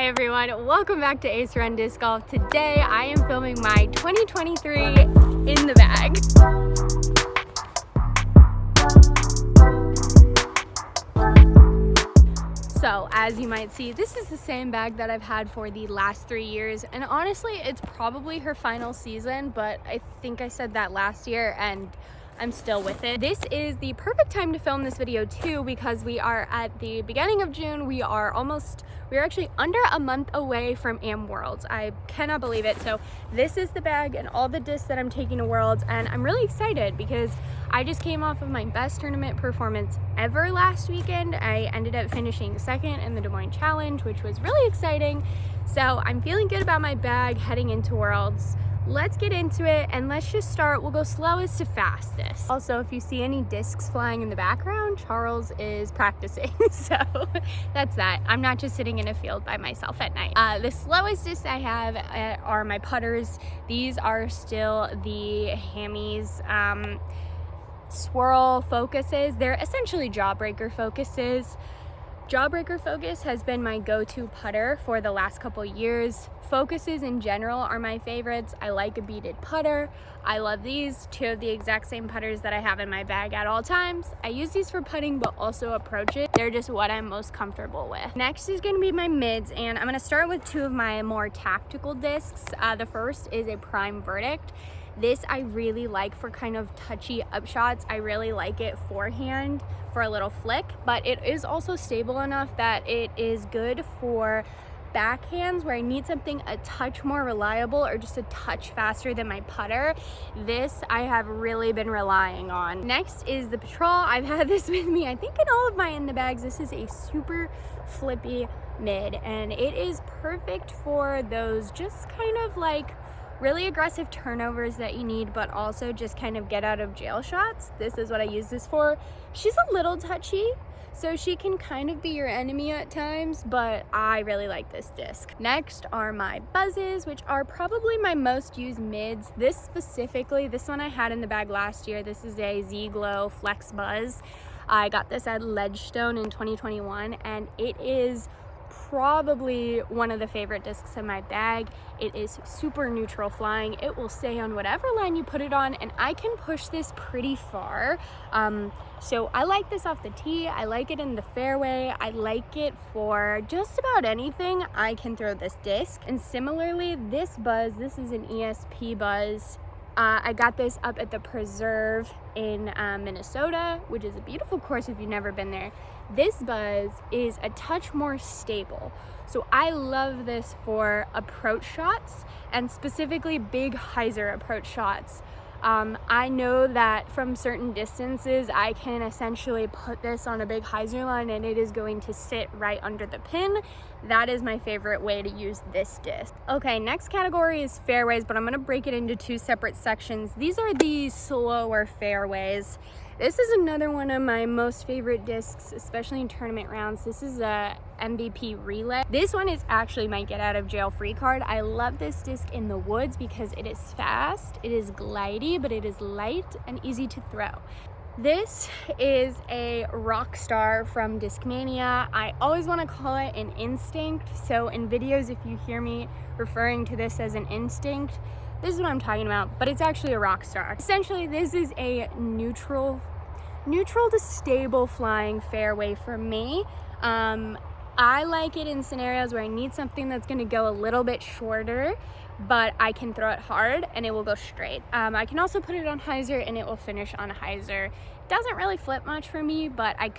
Hi everyone, welcome back to Ace Run Disc Golf. Today I am filming my 2023 in the bag. So as you might see, this is the same bag that I've had for the last 3 years, and honestly it's probably her final season, but I think I said that last year and I'm still with it. This is the perfect time to film this video too, because we are at the beginning of June. We are actually under a month away from Am Worlds. I cannot believe it. So this is the bag and all the discs that I'm taking to Worlds, and I'm really excited because I just came off of my best tournament performance ever last weekend. I ended up finishing second in the Des Moines Challenge, which was really exciting. So I'm feeling good about my bag heading into Worlds. Let's get into it and let's just start. We'll go slowest to fastest. Also, if you see any discs flying in the background, Charles is practicing. So that's that. I'm not just sitting in a field by myself at night. The slowest discs I have are my putters. These are still the Hammies Swirl focuses. They're essentially Jawbreaker focuses. Jawbreaker Focus has been my go-to putter for the last couple years. Focuses in general are my favorites. I like a beaded putter. I love these, two of the exact same putters that I have in my bag at all times. I use these for putting but also approaches. They're just what I'm most comfortable with. Next is gonna be my mids, and I'm gonna start with two of my more tactical discs. The first is a Prime Verdict. This I really like for kind of touchy upshots. I really like it forehand for a little flick, but it is also stable enough that it is good for backhands where I need something a touch more reliable or just a touch faster than my putter. This I have really been relying on. Next is the Patrol. I've had this with me, I think, in all of my in the bags. This is a super flippy mid, and it is perfect for those just kind of like really aggressive turnovers that you need, but also just kind of get out of jail shots. This is what I use this for. She's a little touchy, so she can kind of be your enemy at times, but I really like this disc. Next are my buzzes, which are probably my most used mids. This specifically, this one I had in the bag last year. This is a Z-Glow Flex Buzz. I got this at Ledgestone in 2021, and it is probably one of the favorite discs in my bag. It is super neutral flying. It will stay on whatever line you put it on, and I can push this pretty far. So I like this off the tee. I like it in the fairway. I like it for just about anything. I can throw this disc. And similarly, this buzz, this is an ESP buzz. I got this up at the Preserve in Minnesota, which is a beautiful course if you've never been there. This buzz is a touch more stable. So I love this for approach shots, and specifically big hyzer approach shots. I know that from certain distances, I can essentially put this on a big hyzer line and it is going to sit right under the pin. That is my favorite way to use this disc. Okay, next category is fairways, but I'm gonna break it into two separate sections. These are the slower fairways. This is another one of my most favorite discs, especially in tournament rounds. This is a MVP Relay. This one is actually my get out of jail free card. I love this disc in the woods because it is fast, it is glidey, but it is light and easy to throw. This is a Rockstar from Discmania. I always want to call it an Instinct. So in videos, if you hear me referring to this as an Instinct, this is what I'm talking about, but it's actually a Rockstar. Essentially, this is a neutral to stable flying fairway for me. I like it in scenarios where I need something that's gonna go a little bit shorter, but I can throw it hard and it will go straight. I can also put it on hyzer and it will finish on hyzer. It doesn't really flip much for me, but I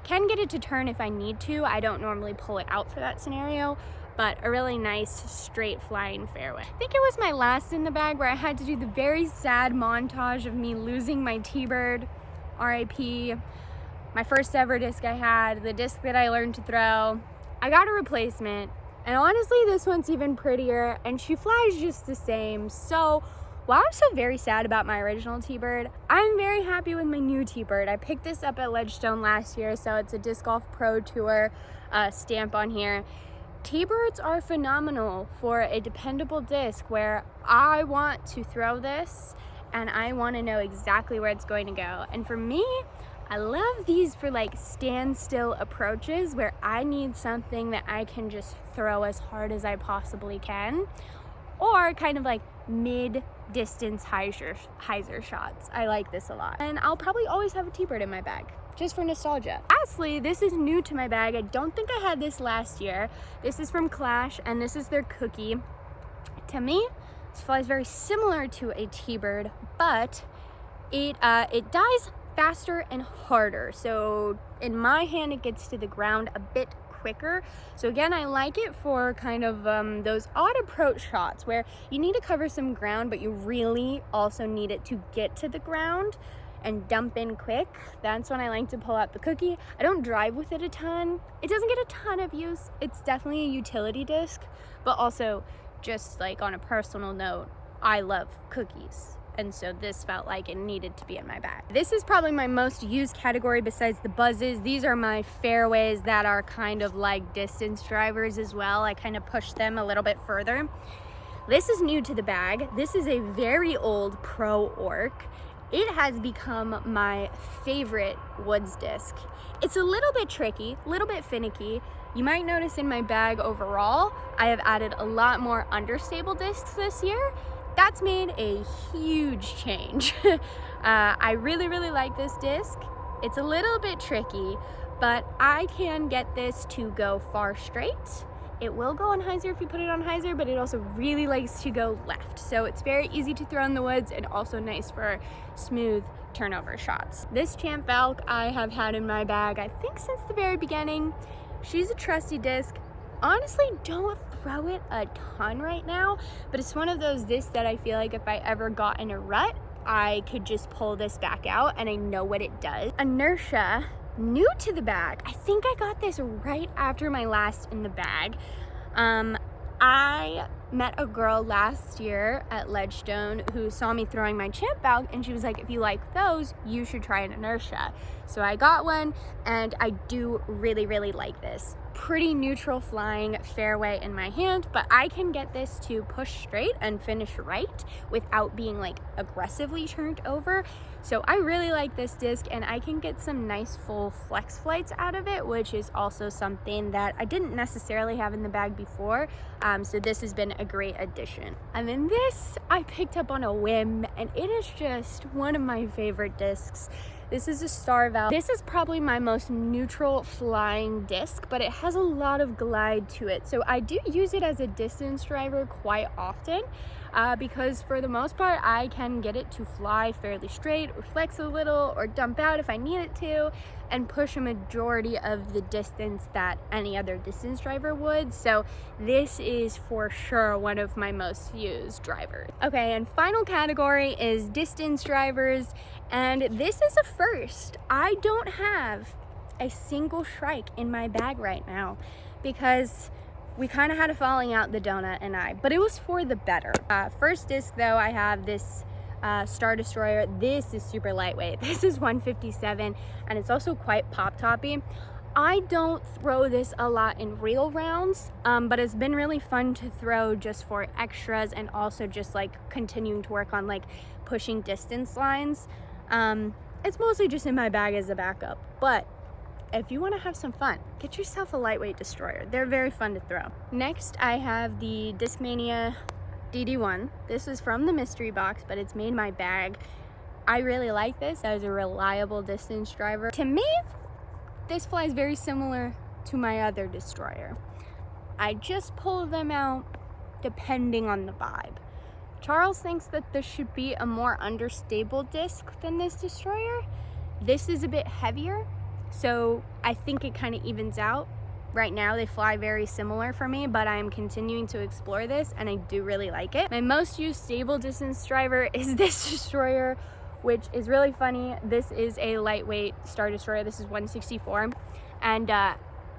can get it to turn if I need to. I don't normally pull it out for that scenario, but a really nice straight flying fairway. I think it was my last in the bag where I had to do the very sad montage of me losing my T-Bird, RIP, my first ever disc I had, the disc that I learned to throw. I got a replacement, and honestly this one's even prettier and she flies just the same. So while I'm so very sad about my original T-Bird, I'm very happy with my new T-Bird. I picked this up at Ledgestone last year, so it's a Disc Golf Pro Tour stamp on here. T-Birds are phenomenal for a dependable disc where I want to throw this and I want to know exactly where it's going to go. And for me, I love these for like standstill approaches where I need something that I can just throw as hard as I possibly can, or kind of like mid-distance hyzer shots. I like this a lot. And I'll probably always have a T-bird in my bag, just for nostalgia. Lastly, this is new to my bag. I don't think I had this last year. This is from Clash, and this is their cookie. To me, this flies very similar to a T-bird, but it dies faster and harder. So in my hand, it gets to the ground a bit quicker. So again, I like it for kind of those odd approach shots where you need to cover some ground, but you really also need it to get to the ground and dump in quick. That's when I like to pull out the cookie. I don't drive with it a ton. It doesn't get a ton of use. It's definitely a utility disc, but also just like on a personal note, I love cookies. And so this felt like it needed to be in my bag. This is probably my most used category besides the buzzes. These are my fairways that are kind of like distance drivers as well. I kind of push them a little bit further. This is new to the bag. This is a very old Pro Orc. It has become my favorite woods disc. It's a little bit tricky, a little bit finicky. You might notice in my bag overall, I have added a lot more understable discs this year. That's made a huge change. I really like this disc. It's a little bit tricky, but I can get this to go far straight. It will go on hyzer if you put it on hyzer, but it also really likes to go left. So it's very easy to throw in the woods and also nice for smooth turnover shots. This Champ Valk I have had in my bag, I think since the very beginning. She's a trusty disc. Honestly, don't throw it a ton right now, but it's one of those discs that I feel like if I ever got in a rut, I could just pull this back out and I know what it does. Inertia, new to the bag. I think I got this right after my last in the bag. I met a girl last year at Ledgestone who saw me throwing my Champ Valk, and she was like, if you like those, you should try an Inertia. So I got one, and I do really like this. Pretty neutral flying fairway in my hand, but I can get this to push straight and finish right without being like aggressively turned over. So I really like this disc, and I can get some nice full flex flights out of it, which is also something that I didn't necessarily have in the bag before. So this has been a great addition. And then this I picked up on a whim, and it is just one of my favorite discs. This is a Star Valve. This is probably my most neutral flying disc, but it has a lot of glide to it. So I do use it as a distance driver quite often because for the most part, I can get it to fly fairly straight or flex a little or dump out if I need it to and push a majority of the distance that any other distance driver would. So this is for sure one of my most used drivers. Okay, and final category is distance drivers. And this is a first. I don't have a single Shrike in my bag right now because we kind of had a falling out, the donut and I, but it was for the better. First disc though, I have this Star Destroyer. This is super lightweight. This is 157 and it's also quite pop-toppy. I don't throw this a lot in real rounds, but it's been really fun to throw just for extras and also just like continuing to work on like pushing distance lines. It's mostly just in my bag as a backup, but if you want to have some fun, get yourself a lightweight destroyer. They're very fun to throw. Next, I have the Discmania DD1. This is from the mystery box, but it's made my bag. I really like this as a reliable distance driver. To me, this flies very similar to my other destroyer. I just pull them out depending on the vibe. Charles thinks that this should be a more understable disc than this destroyer. This is a bit heavier, so I think it kind of evens out. Right now they fly very similar for me, but I'm continuing to explore this and I do really like it. My most used stable distance driver is this destroyer, which is really funny. This is a lightweight Star Destroyer. This is 164, and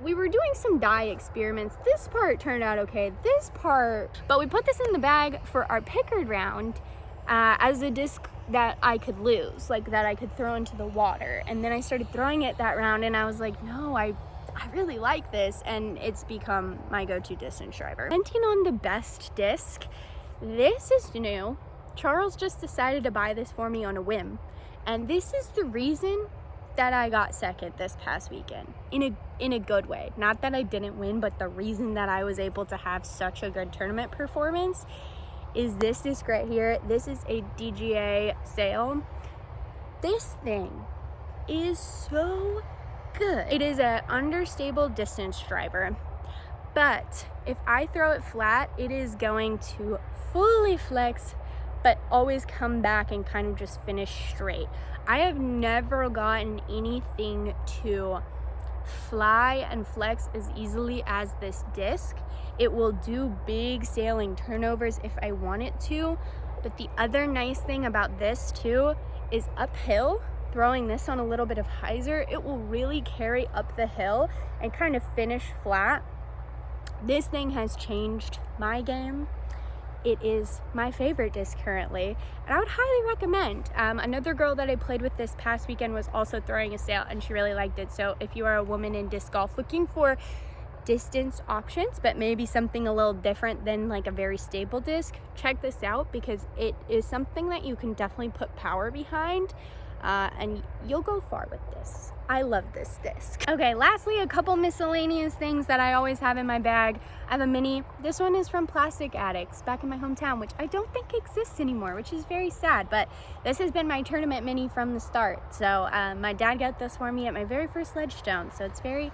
we were doing some die experiments. This part turned out okay, this part, but we put this in the bag for our Pickard round as a disc that I could lose, like that I could throw into the water. And then I started throwing it that round and I was like, no, I really like this, and it's become my go-to distance driver. Commenting on the best disc, this is new. Charles just decided to buy this for me on a whim. And this is the reason that I got second this past weekend in a good way. Not that I didn't win, but the reason that I was able to have such a good tournament performance is this disc right here. This is a DGA sail. This thing is so good. It is an understable distance driver, but if I throw it flat, it is going to fully flex but always come back and kind of just finish straight. I have never gotten anything to fly and flex as easily as this disc. It will do big sailing turnovers if I want it to, but the other nice thing about this too is uphill, throwing this on a little bit of hyzer, it will really carry up the hill and kind of finish flat. This thing has changed my game. It is my favorite disc currently, and I would highly recommend. Another girl that I played with this past weekend was also throwing a sail, and she really liked it. So if you are a woman in disc golf looking for distance options, but maybe something a little different than like a very stable disc, check this out, because it is something that you can definitely put power behind, and you'll go far with this. I love this disc. Okay, lastly, a couple miscellaneous things that I always have in my bag. I have a mini. This one is from Plastic Addicts back in my hometown, which I don't think exists anymore, which is very sad, but this has been my tournament mini from the start. So my dad got this for me at my very first ledgestone, so it's very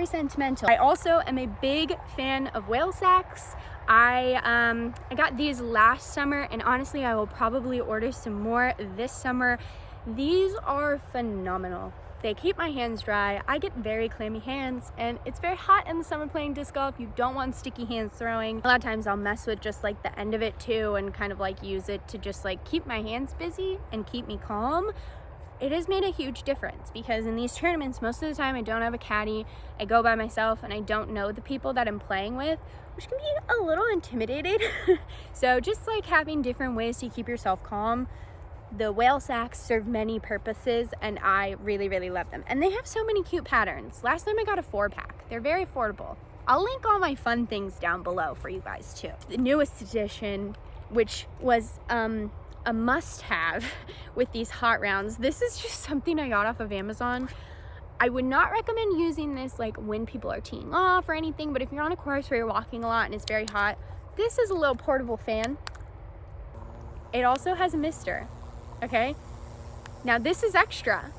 sentimental. I also am a big fan of whale sacks. I got these last summer, and honestly, I will probably order some more this summer. These are phenomenal. They keep my hands dry. I get very clammy hands, and it's very hot in the summer playing disc golf. You don't want sticky hands throwing. A lot of times I'll mess with just like the end of it too, and kind of like use it to just like keep my hands busy and keep me calm. It has made a huge difference, because in these tournaments, most of the time I don't have a caddy. I go by myself, and I don't know the people that I'm playing with, which can be a little intimidating. So just like having different ways to keep yourself calm. The whale sacks serve many purposes, and I really, really love them. And they have so many cute patterns. Last time I got a 4-pack. They're very affordable. I'll link all my fun things down below for you guys too. The newest edition, which was a must-have with these hot rounds. This is just something I got off of Amazon. I would not recommend using this like when people are teeing off or anything, but if you're on a course where you're walking a lot and it's very hot, this is a little portable fan. It also has a mister. Okay, now this is extra,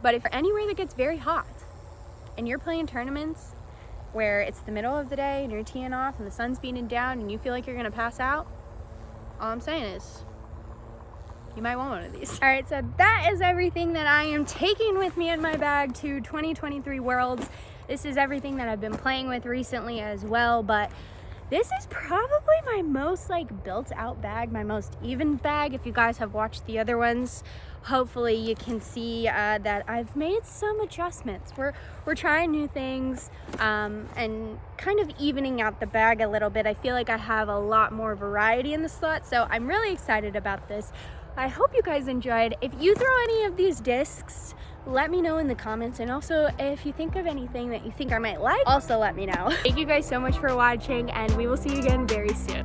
but if anywhere that gets very hot and you're playing tournaments where it's the middle of the day and you're teeing off and the sun's beating down and you feel like you're gonna pass out, all I'm saying is you might want one of these. All right, so that is everything that I am taking with me in my bag to 2023 Worlds. This is everything that I've been playing with recently as well, but this is probably my most like built out bag, my most even bag. If you guys have watched the other ones, hopefully you can see that I've made some adjustments. We're trying new things and kind of evening out the bag a little bit. I feel like I have a lot more variety in the slot, so I'm really excited about this. I hope you guys enjoyed. If you throw any of these discs, let me know in the comments, and also if you think of anything that you think I might like, also let me know. Thank you guys so much for watching, and we will see you again very soon.